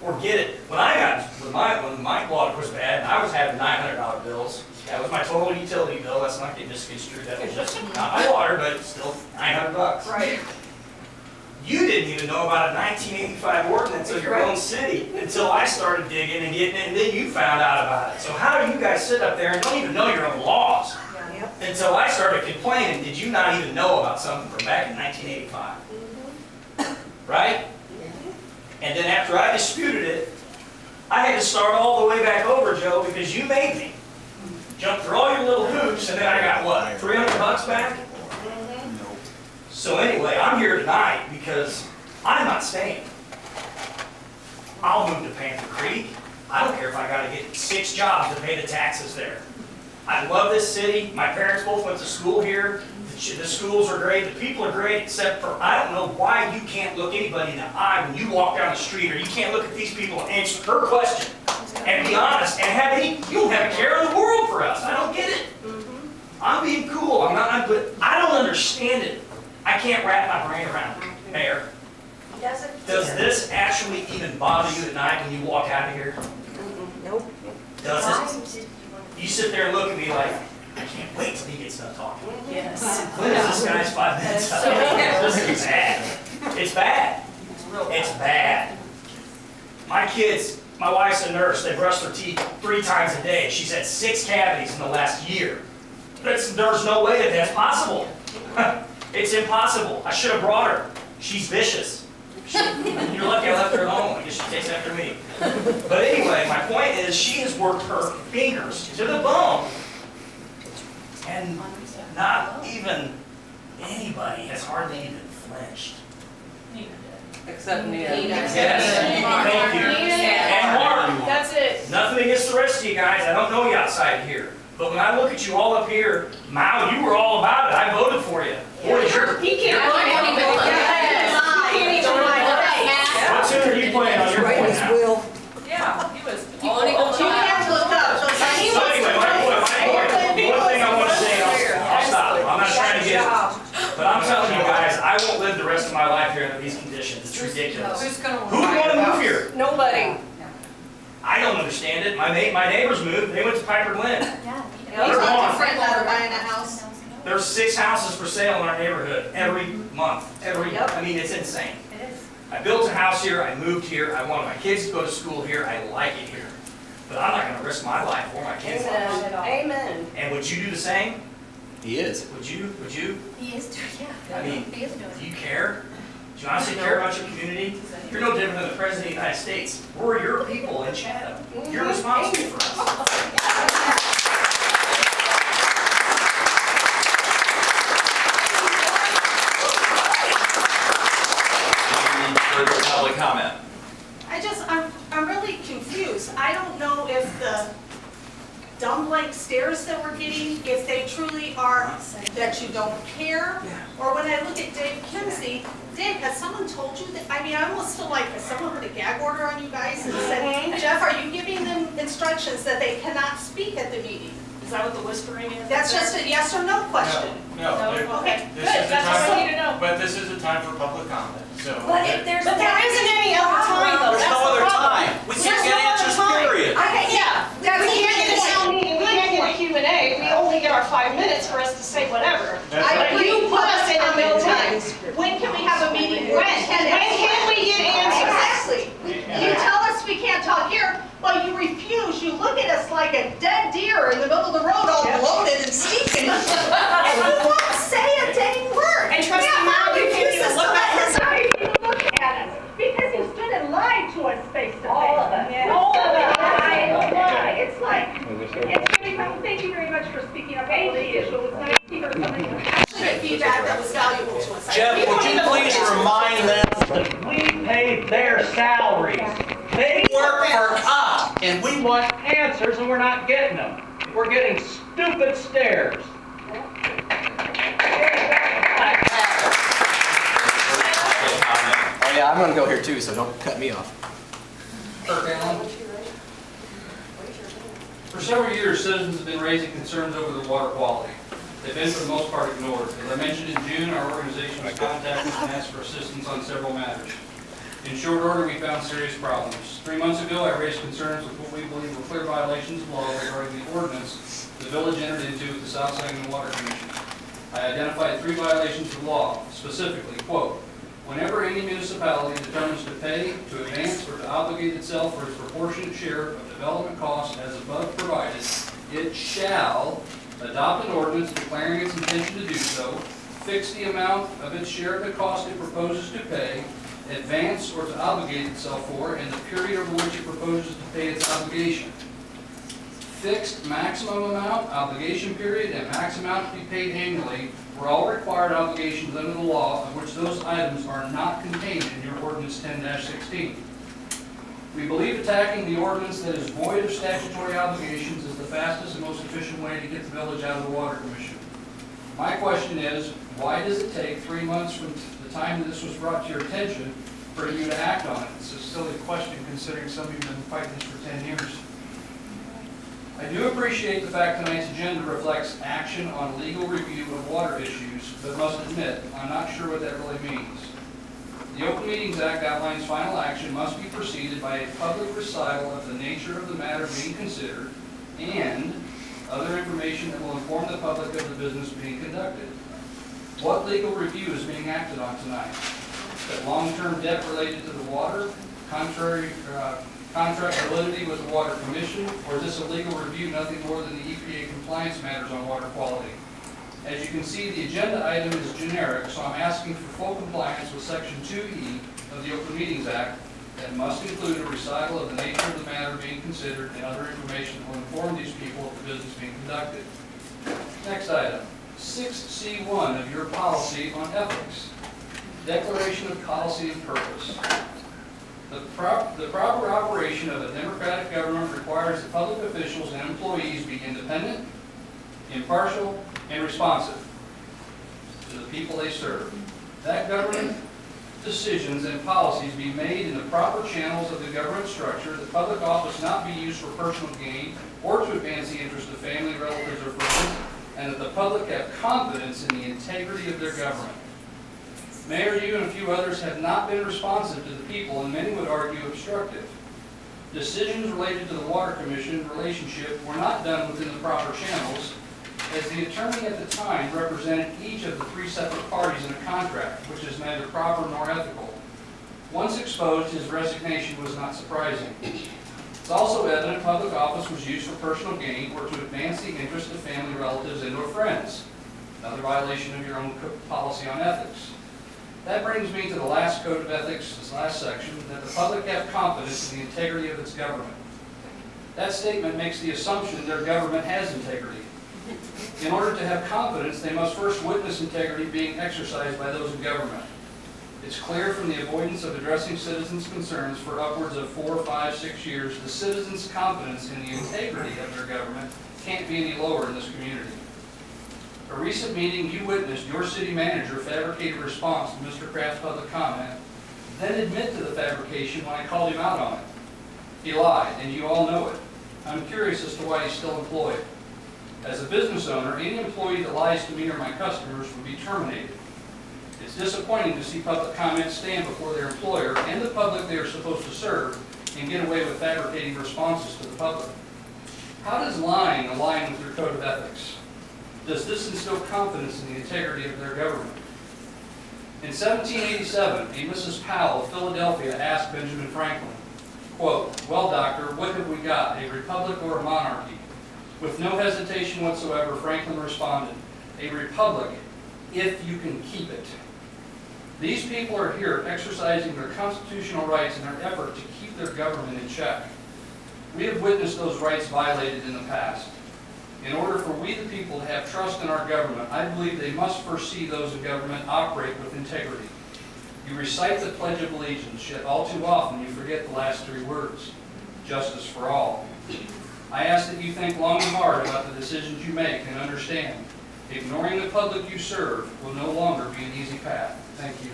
or get it. When my water was bad, and I was having $900 bills. That was my total utility bill. That's not getting misconstrued. That was just not my water, but still $900. Right. You didn't even know about a 1985 ordinance of your own city until I started digging and getting it, and then you found out about it. So how do you guys sit up there and don't even know your own laws? Yep. Until I started complaining, did you not even know about something from back in 1985? Right? And then after I disputed it, I had to start all the way back over, Joe, because you made me jump through all your little hoops, and then I got what, $300 back? So anyway, I'm here tonight because I'm not staying. I'll move to Panther Creek. I don't care if I got to get 6 jobs to pay the taxes there. I love this city. My parents both went to school here. The schools are great. The people are great, except for I don't know why you can't look anybody in the eye when you walk down the street, or you can't look at these people and answer her question and be honest and have any. You don't have a care in the world for us. I don't get it. I'm being cool. I'm not. But I don't understand it. I can't wrap my brain around it. Mayor, does this actually even bother you at night when you walk out of here? Nope. Does it? You sit there and look at me like, I can't wait till he gets done talking. Yes. When is this guy's 5 minutes up? This is bad. It's bad. It's bad. My kids, my wife's a nurse. They brush their teeth 3 times a day. She's had 6 cavities in the last year. There's no way that that's possible. It's impossible. I should have brought her. She's vicious. You're lucky I left her at home. I guess she takes after me. But anyway, my point is she has worked her fingers to the bone. And not even anybody has hardly even flinched. Except Nina. Yes. Thank you. And Mark. That's it. Nothing against the rest of you guys. I don't know you outside here. But when I look at you all up here, Mao, you were all about it. I voted for you. Boy, He can't vote anybody. what tune are you playing on your point now? Yeah, he was. You can't look up. So anyway, my point, one thing I want to say, I'll stop. I'm not trying to get it. But I'm telling you guys, I won't live the rest of my life here under these conditions. It's ridiculous. Who's going Who would want to move here? Nobody. I don't understand it. My neighbors moved. They went to Piper Glen. He's not different out of buying a house. There's 6 houses for sale in our neighborhood every month. I mean, it's insane. It is. I built a house here. I moved here. I wanted my kids to go to school here. I like it here. But I'm not going to risk my life or my kids' lives. Amen. And would you do the same? He is. Would you? He is doing, yeah. I mean, He is doing do you care? Do you honestly care about your community? You're no different than the President of the United States. We're your people in Chatham. You're responsible for us. Further public comment. I'm really confused. I don't know if the dumb-like stares that we're getting, if they truly are that you don't care, or when I look at Dave Kinsey, Dave, has someone told you that? I mean, I almost feel like has someone put a gag order on you guys and said, Jeff, are you giving them instructions that they cannot speak at the meeting? Is that what the whispering is? That's just a yes or no question. No, Okay, this good. is the That's what I time, need to know. but this is the time for public comment, so. But if there's. But there isn't any other time, though. There's That's no the other problem. time. We There's can't get no other answers, time. period. Yeah. We can't get a town meeting, we can't get a Q&A, we only get our 5 minutes for us to say whatever. That's right. You put us in the middle time. When can we have a meeting? When can we get answers? Exactly. You tell us we can't talk here, but you refuse. You look at us like a dead deer in the middle of the road, all bloated and stinking. And you won't say a dang word. And trust me, now you can't even look back. Look at us because you stood and lied to us face to face. All of us. All of us. It's like, it's really, thank you very much for speaking up on the issue. It was nice to hear something. Feedback that was valuable to us. Jeff, would you please remind them But we pay their salaries. They work for us? and we want answers, and we're not getting them. We're getting stupid stares. Oh yeah, I'm gonna go here too, so don't cut me off. For several years, citizens have been raising concerns over the water quality. They've been, for the most part, ignored. As I mentioned in June, our organization was contacted and asked for assistance on several matters. In short order, we found serious problems. 3 months ago, I raised concerns with what we believe were clear violations of law regarding the ordinance the village entered into with the South Sangamon Water Commission. I identified 3 violations of law, specifically, quote, whenever any municipality determines to pay, to advance, or to obligate itself for its proportionate share of development costs as above provided, it shall adopt an ordinance declaring its intention to do so, fix the amount of its share of the cost it proposes to pay, advance or to obligate itself for, and the period over which it proposes to pay its obligation. Fixed maximum amount, obligation period, and max amount to be paid annually were all required obligations under the law of which those items are not contained in your ordinance 10-16. We believe attacking the ordinance that is void of statutory obligations is the fastest and most efficient way to get the village out of the Water Commission. My question is, why does it take 3 months from the time that this was brought to your attention for you to act on it? It's a silly question considering some of you have been fighting this for 10 years. I do appreciate the fact tonight's agenda reflects action on legal review of water issues, but must admit, I'm not sure what that really means. The Open Meetings Act outlines final action must be preceded by a public recital of the nature of the matter being considered and other information that will inform the public of the business being conducted. What legal review is being acted on tonight? That long-term debt related to the water, contract validity with the Water Commission, or is this a legal review nothing more than the EPA compliance matters on water quality? As you can see, the agenda item is generic, so I'm asking for full compliance with Section 2E of the Open Meetings Act that must include a recital of the nature of the matter being considered and other information that will inform these people of the business being conducted. Next item, 6C1 of your policy on ethics. Declaration of policy and purpose. The proper operation of a democratic government requires that public officials and employees be independent, impartial, and responsive to the people they serve. That government decisions and policies be made in the proper channels of the government structure, that public office not be used for personal gain or to advance the interest of family, relatives, or friends, and that the public have confidence in the integrity of their government. Mayor, you and a few others have not been responsive to the people, and many would argue obstructive. Decisions related to the Water Commission relationship were not done within the proper channels, as the attorney at the time represented each of the 3 separate parties in a contract, which is neither proper nor ethical. Once exposed, his resignation was not surprising. It's also evident public office was used for personal gain or to advance the interest of family, relatives, and or friends. Another violation of your own policy on ethics. That brings me to the last code of ethics, this last section, that the public have confidence in the integrity of its government. That statement makes the assumption their government has integrity. In order to have confidence, they must first witness integrity being exercised by those in government. It's clear from the avoidance of addressing citizens' concerns for upwards of 4, 5, 6 years, the citizens' confidence in the integrity of their government can't be any lower in this community. A recent meeting, you witnessed your city manager fabricate a response to Mr. Kraft's public comment, then admit to the fabrication when I called him out on it. He lied, and you all know it. I'm curious as to why he's still employed. As a business owner, any employee that lies to me or my customers would be terminated. It's disappointing to see public comments stand before their employer and the public they are supposed to serve and get away with fabricating responses to the public. How does lying align with your code of ethics? Does this instill confidence in the integrity of their government? In 1787, a Mrs. Powell of Philadelphia asked Benjamin Franklin, quote, "Well, doctor, what have we got, a republic or a monarchy?" With no hesitation whatsoever, Franklin responded, "A republic, if you can keep it." These people are here exercising their constitutional rights in their effort to keep their government in check. We have witnessed those rights violated in the past. In order for we the people to have trust in our government, I believe they must first see those in government operate with integrity. You recite the Pledge of Allegiance, yet all too often you forget the last 3 words, justice for all. I ask that you think long and hard about the decisions you make and understand, ignoring the public you serve will no longer be an easy path. Thank you.